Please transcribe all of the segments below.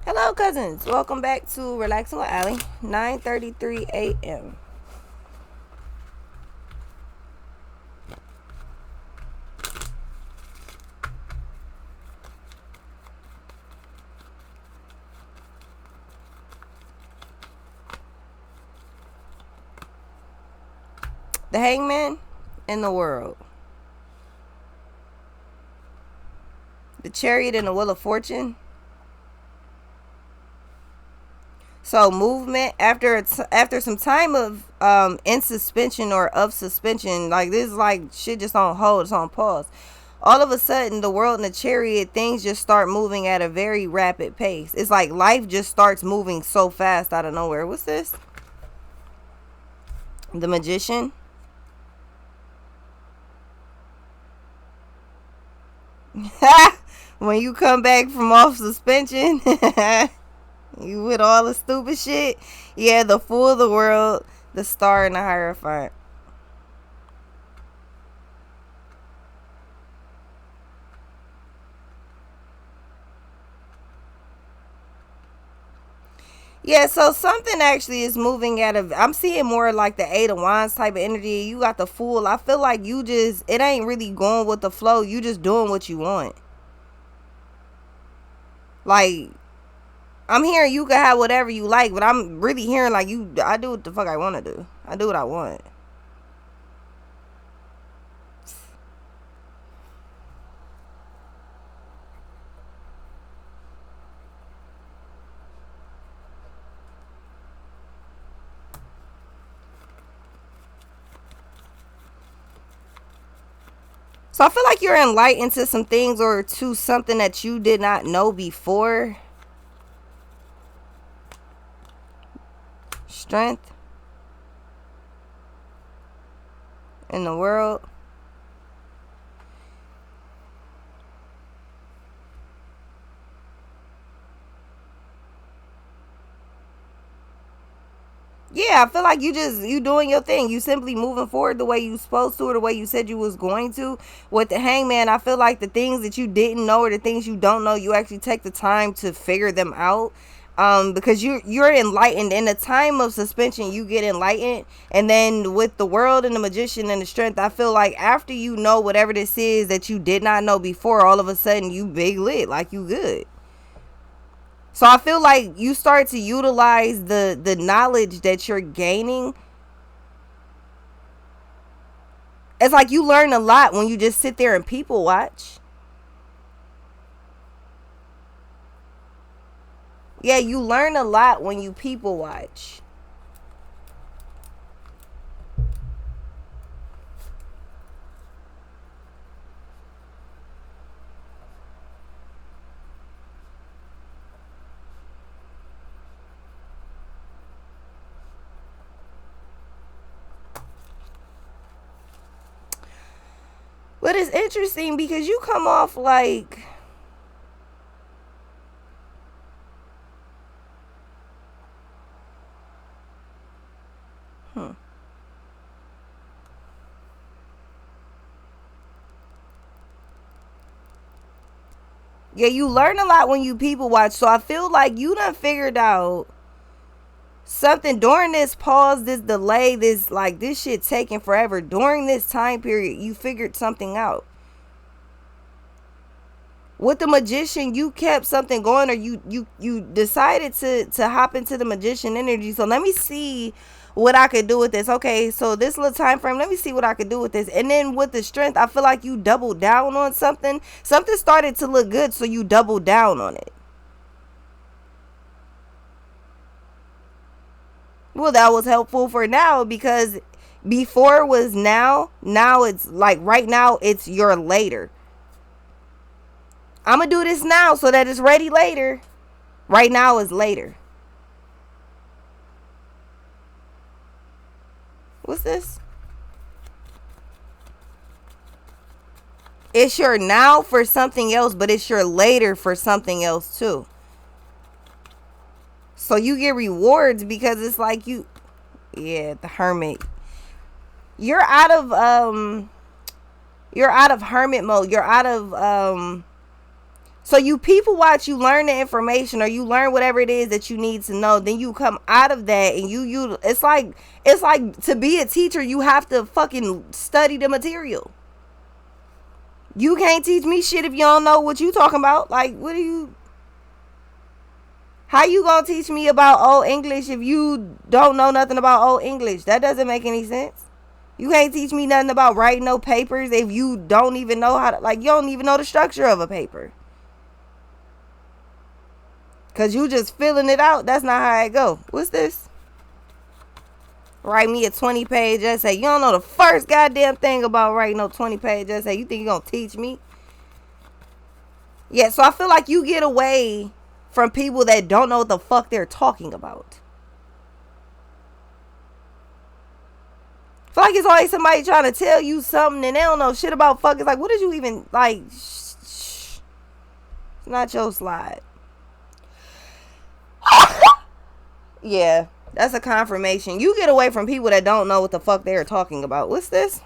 Hello, cousins. Welcome back to Relaxing with Allie. 9:33 a.m. The Hangman in the World. The Chariot and the Wheel of Fortune. So movement after some time of in suspension or of suspension, like this is like shit just on hold, it's on pause. All of a sudden, the world in the chariot, things just start moving at a very rapid pace. It's like life just starts moving so fast out of nowhere. What's this? The Magician. When you come back from off suspension, you with all the stupid shit. Yeah, the Fool of the World, the Star, and the Hierophant. Yeah, so something actually is moving out of. I'm seeing more like the Eight of Wands type of energy. You got the Fool. I feel like you just, it ain't really going with the flow. You just doing what you want. Like, I'm hearing you can have whatever you like, but I'm really hearing like I do what the fuck I want to do. I do what I want. So I feel like you're enlightened to some things or to something that you did not know before. Strength in the world. Yeah, I feel like you doing your thing. You simply moving forward the way you supposed to or the way you said you was going to. With the Hangman, I feel like the things that you didn't know or the things you don't know, you actually take the time to figure them out. Because you're enlightened in the time of suspension, you get enlightened, and then with the world and the magician and the strength, I feel like after you know whatever this is that you did not know before, all of a sudden you big lit, like you good. So I feel like you start to utilize the knowledge that you're gaining. It's like you learn a lot when you just sit there and people watch. Yeah, you learn a lot when you people watch. But it's interesting because you come off like, hmm. Yeah, you learn a lot when you people watch. So I feel like you done figured out something during this pause, this delay, this like this shit taking forever. During this time period, you figured something out. With the magician, you kept something going, or you decided to hop into the magician energy. So let me see what I could do with this. Okay, so this little time frame, let me see what I could do with this. And then with the strength, I feel like you doubled down on something. Something started to look good, so you doubled down on it. Well, that was helpful for now because before was now it's like right now it's your later. I'm gonna do this now so that it's ready later. Right now is later. What's this? It's your now for something else, but it's your later for something else too. So you get rewards because it's like you, yeah, the hermit. You're out of you're out of hermit mode. You're out of So you people watch, you learn the information, or you learn whatever it is that you need to know. Then you come out of that and you it's like to be a teacher, you have to fucking study the material. You can't teach me shit if you don't know what you talking about. Like, what are you... How you gonna teach me about Old English if you don't know nothing about Old English? That doesn't make any sense. You can't teach me nothing about writing no papers if you don't even know how to... Like, you don't even know the structure of a paper. Because you just filling it out. That's not how it go. What's this? Write me a 20-page essay. You don't know the first goddamn thing about writing no 20-page essay. You think you're going to teach me? Yeah, so I feel like you get away from people that don't know what the fuck they're talking about. I feel like it's always somebody trying to tell you something and they don't know shit about fucking... Like, what did you even... Like, it's not your slide. Yeah, that's a confirmation. You get away from people that don't know what the fuck they're talking about. What's this?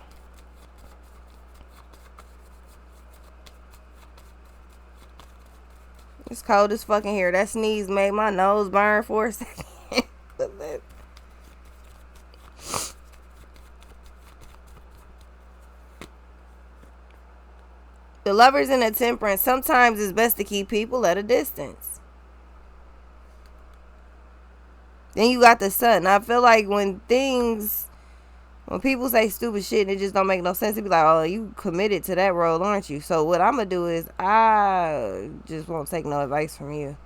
It's cold as fucking here. That sneeze made my nose burn for a second. What's this? The Lovers in the Temperance. Sometimes it's best to keep people at a distance. Then you got the Sun. I feel like when people say stupid shit and it just don't make no sense, to be like, oh, you committed to that role, aren't you? So what I'm going to do is I just won't take no advice from you.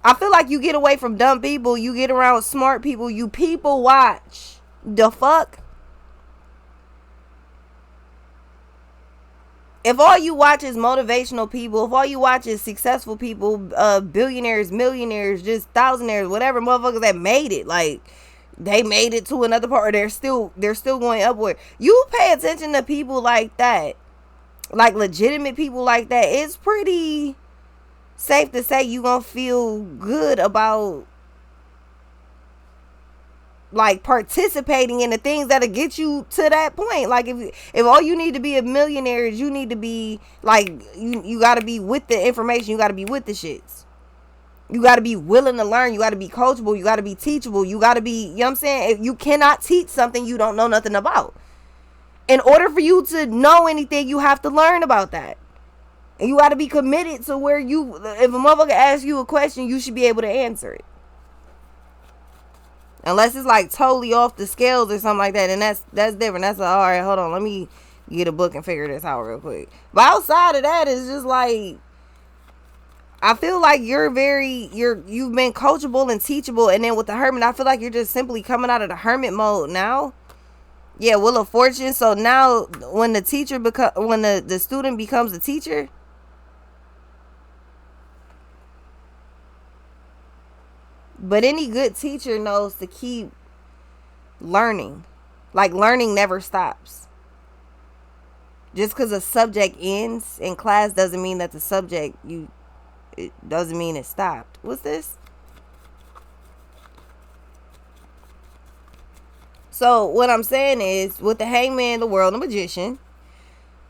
I feel like you get away from dumb people. You get around smart people. You people watch. The fuck? If all you watch is motivational people, if all you watch is successful people, billionaires, millionaires, just thousandaires, whatever, motherfuckers that made it, like they made it to another part, or they're still going upward. You pay attention to people like that, like legitimate people like that. It's pretty safe to say you gonna feel good about like participating in the things that'll get you to that point. Like if all you need to be a millionaire is you need to be like you got to be with the information, you got to be with the shits, you got to be willing to learn, you got to be coachable, you got to be teachable, you got to be, you know what I'm saying? If you cannot teach something you don't know nothing about. In order for you to know anything, you have to learn about that. And you got to be committed to where if a motherfucker asks you a question, you should be able to answer it. Unless it's like totally off the scales or something like that, and that's different. That's like, all right, hold on, let me get a book and figure this out real quick. But outside of that, it's just like, I feel like you've been coachable and teachable, and then with the Hermit, I feel like you're just simply coming out of the Hermit mode now. Yeah, Wheel of Fortune. So now, when the student becomes a teacher. But any good teacher knows to keep learning. Like, learning never stops. Just because a subject ends in class doesn't mean that the subject, it doesn't mean it stopped. What's this? So, what I'm saying is, with the Hangman, the World, the Magician,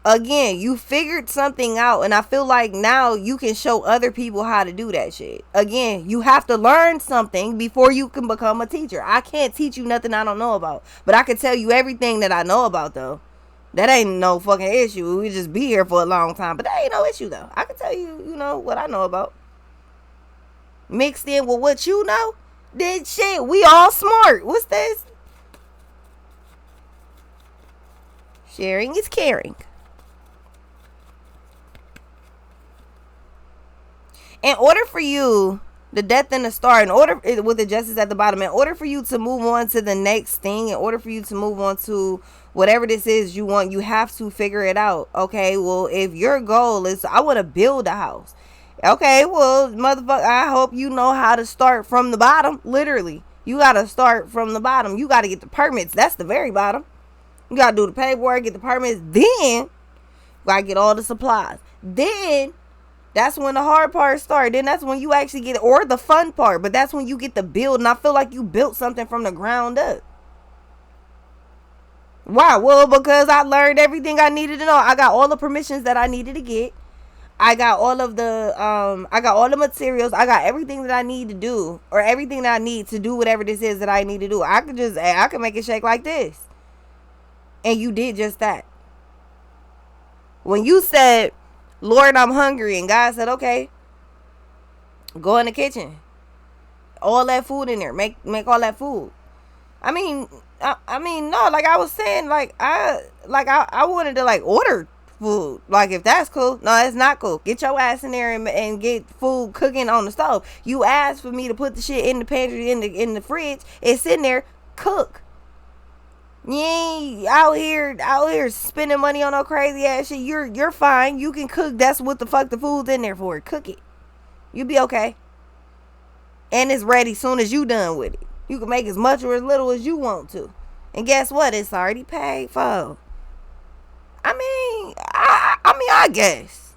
again, you figured something out, and I feel like now you can show other people how to do that shit. Again, you have to learn something before you can become a teacher. I can't teach you nothing I don't know about, but I can tell you everything that I know about, though. That ain't no fucking issue. We just be here for a long time, but that ain't no issue, though. I can tell you, what I know about. Mixed in with what you know, then shit, we all smart. What's this? Sharing is caring. In order for you, the Death and the Star, with the Justice at the bottom, in order for you to move on to the next thing, in order for you to move on to whatever this is you want, you have to figure it out. Okay, well, if your goal is, I want to build a house. Okay, well, motherfucker, I hope you know how to start from the bottom. Literally, you got to start from the bottom. You got to get the permits. That's the very bottom. You got to do the paperwork, get the permits. Then, you got to get all the supplies. Then, that's when the hard part starts. Then that's when you actually get, or the fun part, but that's when you get to build. And I feel like you built something from the ground up. Why? Well, because I learned everything I needed to know. I got all the permissions that I needed to get. I got all of the I got all the materials. I got everything that I need to do, or everything that I need to do whatever this is that I need to do. I could make it shake like this. And you did just that. When you said, Lord, I'm hungry, and God said, okay, go in the kitchen. All that food in there. Make all that food. I mean, no, like I was saying, I wanted to like order food. Like, if that's cool. No, it's not cool. Get your ass in there and get food cooking on the stove. You asked for me to put the shit in the pantry, in the fridge. It's in there. Cook. You ain't out here spending money on no crazy ass shit. You're fine. You can cook. That's what the fuck the food's in there for. Cook it. You be okay. And it's ready soon as you done with it. You can make as much or as little as you want to. And guess what? It's already paid for. I guess.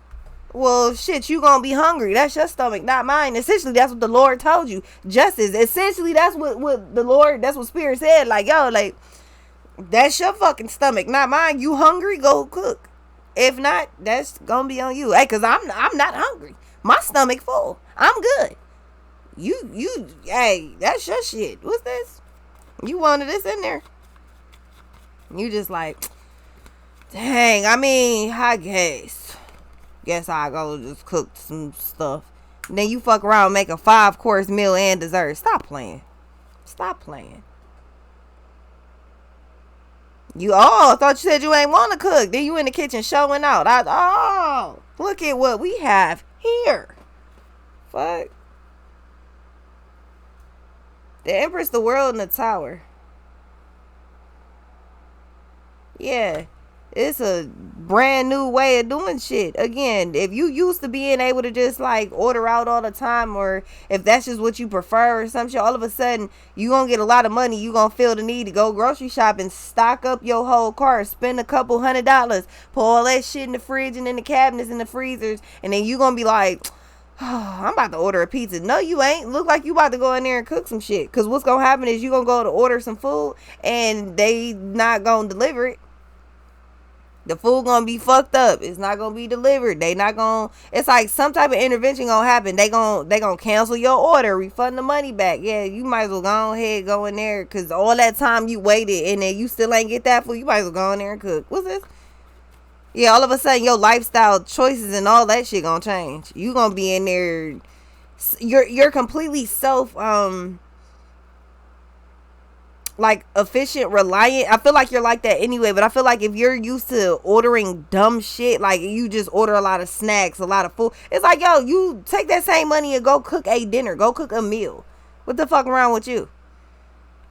Well, shit, you gonna be hungry. That's your stomach, not mine. Essentially, that's what the Lord told you. Justice. Essentially, that's what the Lord, that's what Spirit said. Like, yo, like, that's your fucking stomach, not mine. You hungry? Go cook. If not, that's gonna be on you. Hey, cause I'm not hungry. My stomach full. I'm good. Hey, that's your shit. What's this? You wanted this in there. You just like, dang, I guess I'll go just cook some stuff. And then you fuck around and make a 5-course meal and dessert. Stop playing. I thought you said you ain't want to cook. Then you in the kitchen showing out. Look at what we have here. Fuck. The Empress, the World, and the Tower. Yeah. It's a brand new way of doing shit. Again, if you used to being able to just like order out all the time, or if that's just what you prefer or some shit, all of a sudden you gonna get a lot of money. You gonna feel the need to go grocery shopping, stock up your whole cart, spend a couple $100, put all that shit in the fridge and in the cabinets and the freezers, and then you gonna be like, oh, I'm about to order a pizza. No, you ain't. Look like you about to go in there and cook some shit. Cause what's gonna happen is you gonna go to order some food and they not gonna deliver it. The food gonna be fucked up. It's not gonna be delivered. They not gonna. It's like some type of intervention gonna happen. They gonna cancel your order, refund the money back. Yeah, you might as well go ahead, go in there, cause all that time you waited and then you still ain't get that food. You might as well go in there and cook. What's this? Yeah, all of a sudden your lifestyle choices and all that shit gonna change. You gonna be in there. You're completely self like efficient, reliant. I feel like you're like that anyway, but I feel like if you're used to ordering dumb shit, like you just order a lot of snacks, a lot of food, it's like, yo, you take that same money and go cook a dinner, go cook a meal. What the fuck wrong with you?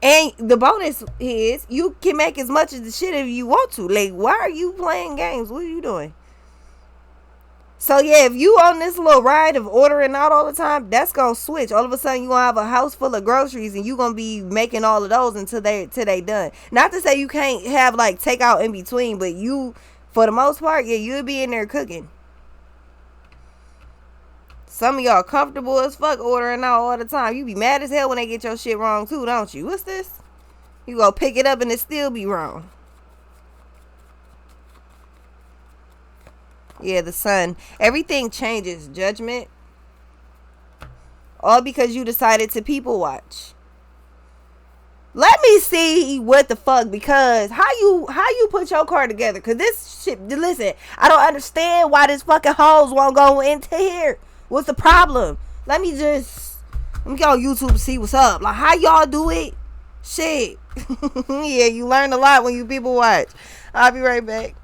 And the bonus is you can make as much of the shit if you want to. Like, why are you playing games? What are you doing? So yeah, if you on this little ride of ordering out all the time, that's gonna switch. All of a sudden, you gonna have a house full of groceries, and you gonna be making all of those until they done. Not to say you can't have like takeout in between, but you, for the most part, yeah, you'll be in there cooking. Some of y'all comfortable as fuck ordering out all the time. You be mad as hell when they get your shit wrong too, don't you? What's this? You go pick it up and it still be wrong. Yeah, the sun. Everything changes. Judgment. All because you decided to people watch. Let me see what the fuck, because how you put your car together? Cause this shit, listen, I don't understand why this fucking hose won't go into here. What's the problem? Let me go on YouTube to see what's up. Like, how y'all do it? Shit. Yeah, you learn a lot when you people watch. I'll be right back.